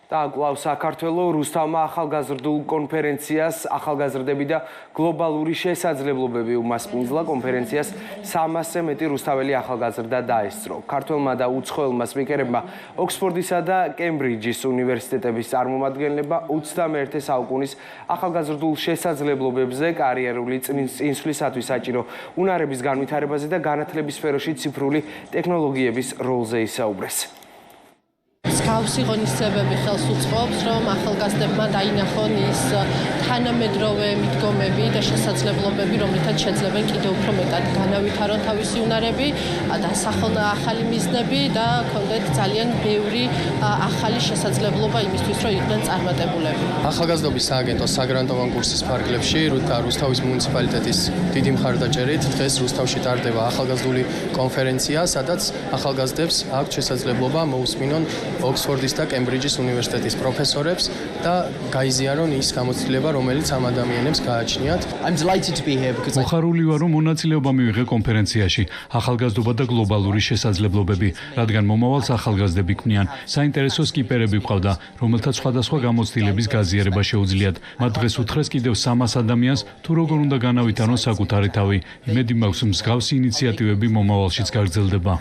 და კვლავ საქართველოს რუსთავმა ახალგაზრდულ კონფერენციას ახალგაზრდები და გლობალური შესაძლებლობები უმასპინძლა. კონფერენციას 300-ზე მეტი რუსთაველი ახალგაზრდა დაესწრო. ქართველმა და უცხოელმა სპიკერებმა ოქსფორდისა და კემბრიჯის უნივერსიტეტების წარმომადგენლებმა 21 საუკუნის ახალგაზრდულ შესაძლებლობებზე, კარიერული წინსვლისათვის საჭირო უნარების განვითარებაზე და განათლების სფეროში ციფრული ტექნოლოგიების როლზე ისაუბრეს. Გავსი ღონისძიებები ხელს უწყობს, რომ ახალგაზრდებმა დაინახონ ის თანამედროვე მიდგომები და შესაძლებლობები, რომლითაც შეძლებენ კიდევ უფრო მეტად განავითარონ თავისი უნარები, დასახონ ახალი მიზნები და ჰქონდეთ ძალიან ბევრი ახალი შესაძლებლობა იმისთვის, რომ იყვნენ წარმატებულები. ახალგაზრდობის სააგენტოს საგრანტო კონკურსის ფარგლებში რუსთავის მუნიციპალიტეტის დიდი მხარდაჭერით დღეს რუსთავში ტარდება ახალგაზრდული კონფერენცია, სადაც ახალგაზრდებს აქვთ შესაძლებლობა მოусმინონ ოქსფორდის და კემბრიჯის უნივერსიტეტის პროფესორებს და გაიზიარონ ის გამოცდილება, რომელიც ამ ადამიანებს გააჩნიათ. მოხარული ვარ, რომ მონაწილეობა მივიღე კონფერენციაში ახალგაზრდობა და გლობალური შესაძლებლობები, რადგან მომავალს ახალგაზრდები ქმნიან. საინტერესო სკიპერები ყავდა, რომელთაც სხვადასხვა გამოცდილების გაზიარება შეუძლიათ. მათ დღეს უთხრეს კიდევ 300 ადამიანს, თუ როგორ უნდა განავითარონ საკუთარი თავი. იმედი მაქვს, მსგავსი ინიციატივები მომავალშიც გაგრძელდება.